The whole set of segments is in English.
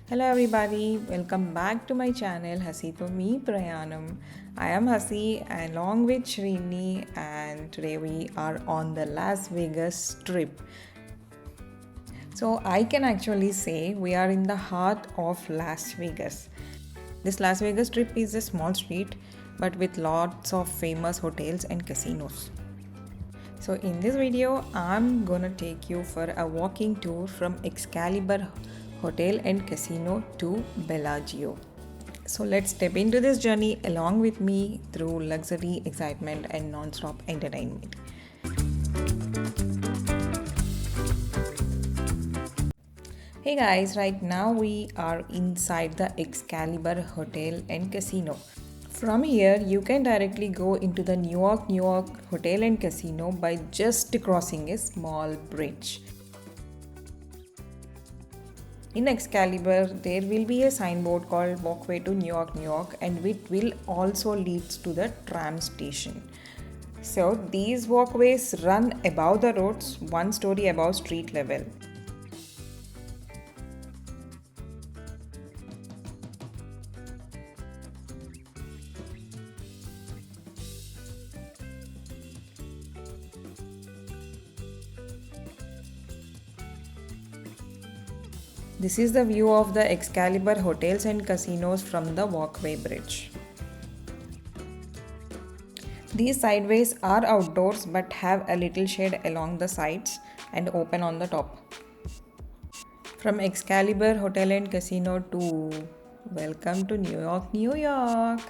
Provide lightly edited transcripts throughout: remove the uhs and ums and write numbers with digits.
Hello everybody, welcome back to my channel Hasito Me Prayanam. I am Hasi along with Srini and today we are on the Las Vegas trip. So I can actually say we are in the heart of Las Vegas. This Las Vegas trip is a small street but with lots of famous hotels and casinos. So in this video, I'm gonna take you for a walking tour from Excalibur Hotel and Casino to Bellagio. So let's step into this journey along with me through luxury, excitement, and non-stop entertainment. Hey guys, right now we are inside the Excalibur Hotel and Casino. From here, you can directly go into the New York Hotel and Casino by just crossing a small bridge. In Excalibur, there will be a signboard called Walkway to New York, and it will also leads to the tram station. So these walkways run above the roads, one story above street level. This is the view of the Excalibur hotels and casinos from the walkway bridge. These sideways are outdoors but have a little shade along the sides and open on the top. From Excalibur Hotel and Casino to welcome to New York, New York.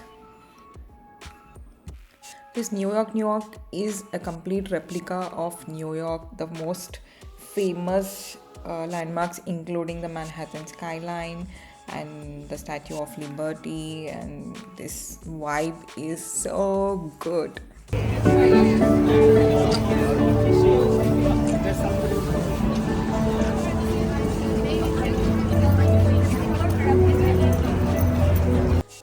This New York is a complete replica of New York, the most famous landmarks including the Manhattan skyline and the Statue of Liberty, and this vibe is so good.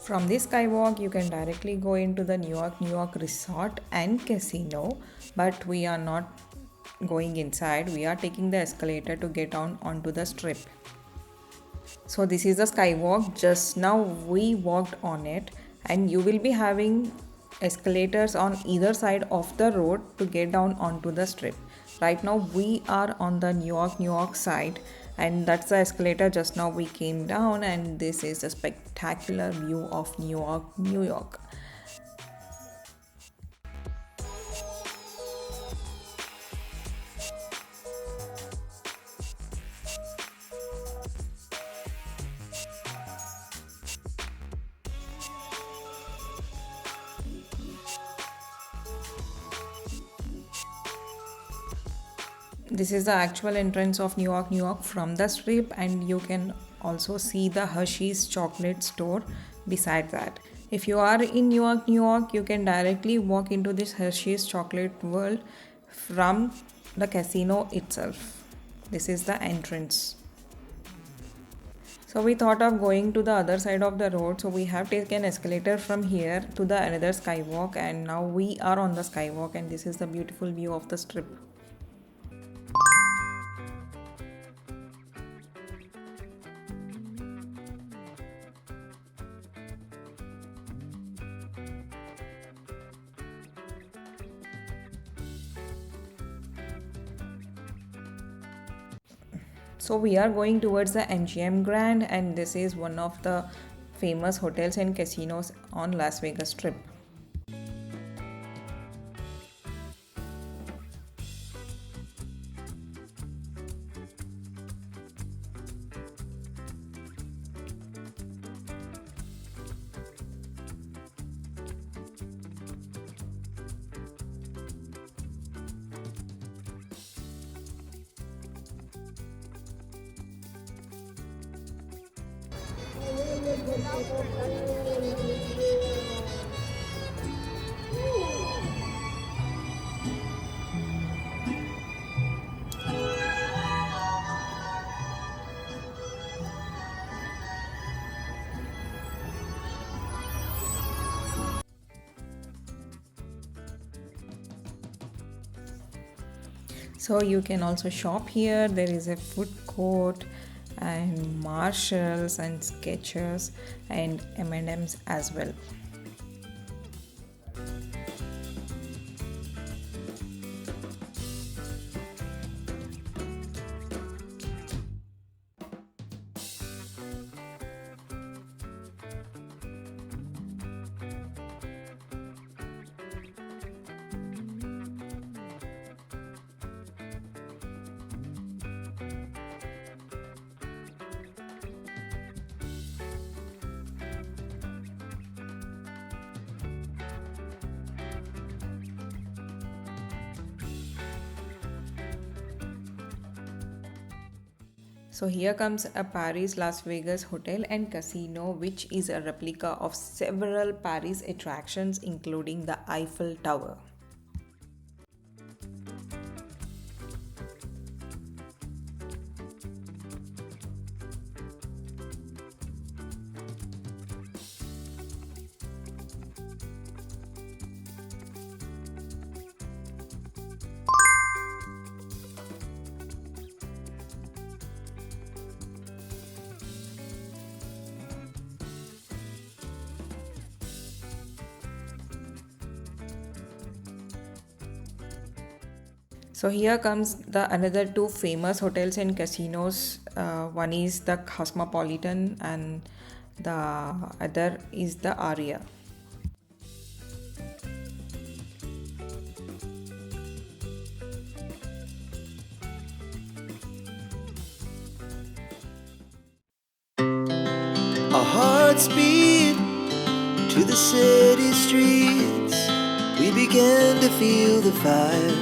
From this skywalk, you can directly go into the New York Resort and Casino, but we are not going inside. We are taking the escalator to get down onto the strip. So this is the skywalk. Just now we walked on it, and you will be having escalators on either side of the road to get down onto the strip. Right now we are on the New York side, and that's the escalator. Just now we came down, and this is a spectacular view of New York. This is the actual entrance of New York from the strip, and you can also see the Hershey's chocolate store beside that. If you are in New York, you can directly walk into this Hershey's chocolate world from the casino itself. This is the entrance. So we thought of going to the other side of the road, so we have taken escalator from here to the another skywalk, and now we are on the skywalk, and this is the beautiful view of the strip. So we are going towards the MGM Grand, and this is one of the famous hotels and casinos on Las Vegas Strip. So you can also shop here. There is a food court and Marshalls and Skechers and M&Ms as well. So here comes a Paris Las Vegas hotel and casino, which is a replica of several Paris attractions including the Eiffel Tower. So here comes the another two famous hotels and casinos. One is the Cosmopolitan and the other is the Aria. Our hearts beat to the city streets. We began to feel the fire.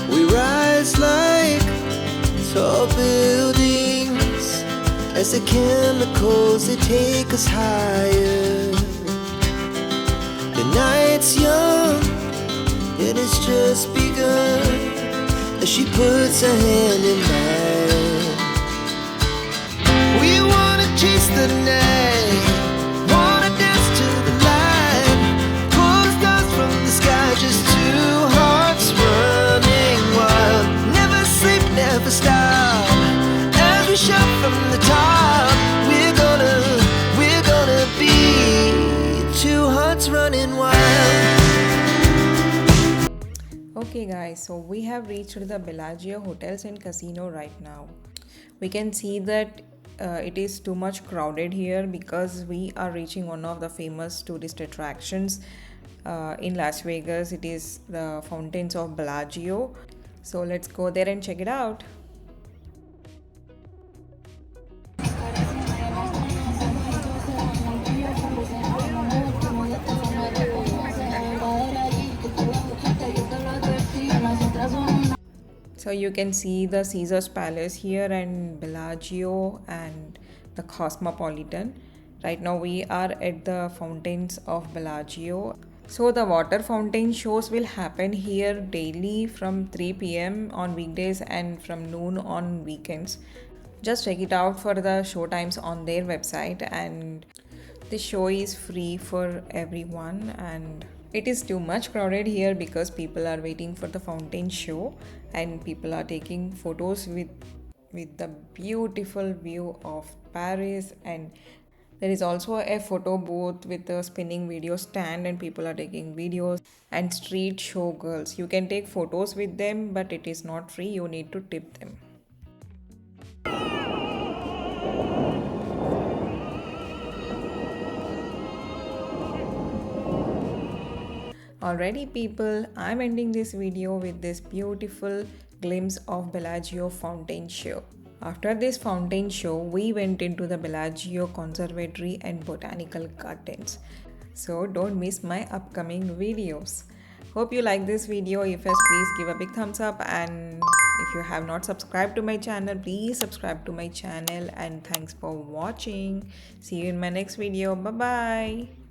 We rise like tall buildings as the chemicals, they take us higher. The night's young and it's just begun as she puts her hand in mine. We wanna chase the night, wanna dance to the light, pull the stars from the sky, just two hearts running wild. Never sleep, never stop, as we shout from the top. We're gonna be two hearts running wild. Okay guys, so we have reached the Bellagio hotels and casino right now. We can see that it is too much crowded here because we are reaching one of the famous tourist attractions in Las Vegas. It is the fountains of Bellagio. So let's go there and check it out. So you can see the Caesar's Palace here and Bellagio and the Cosmopolitan. Right now we are at the fountains of Bellagio. So the water fountain shows will happen here daily from 3 p.m. on weekdays and from noon on weekends. Just check it out for the show times on their website, and the show is free for everyone. And it is too much crowded here because people are waiting for the fountain show and people are taking photos with the beautiful view of Paris. And there is also a photo booth with a spinning video stand and people are taking videos. And street show girls, you can take photos with them, but it is not free, you need to tip them. Alrighty people, I'm ending this video with this beautiful glimpse of Bellagio fountain show. After this fountain show, we went into the Bellagio Conservatory and Botanical Gardens. So don't miss my upcoming videos. Hope you like this video. If yes, please give a big thumbs up, and if you have not subscribed to my channel, please subscribe to my channel, and thanks for watching. See you in my next video. Bye bye.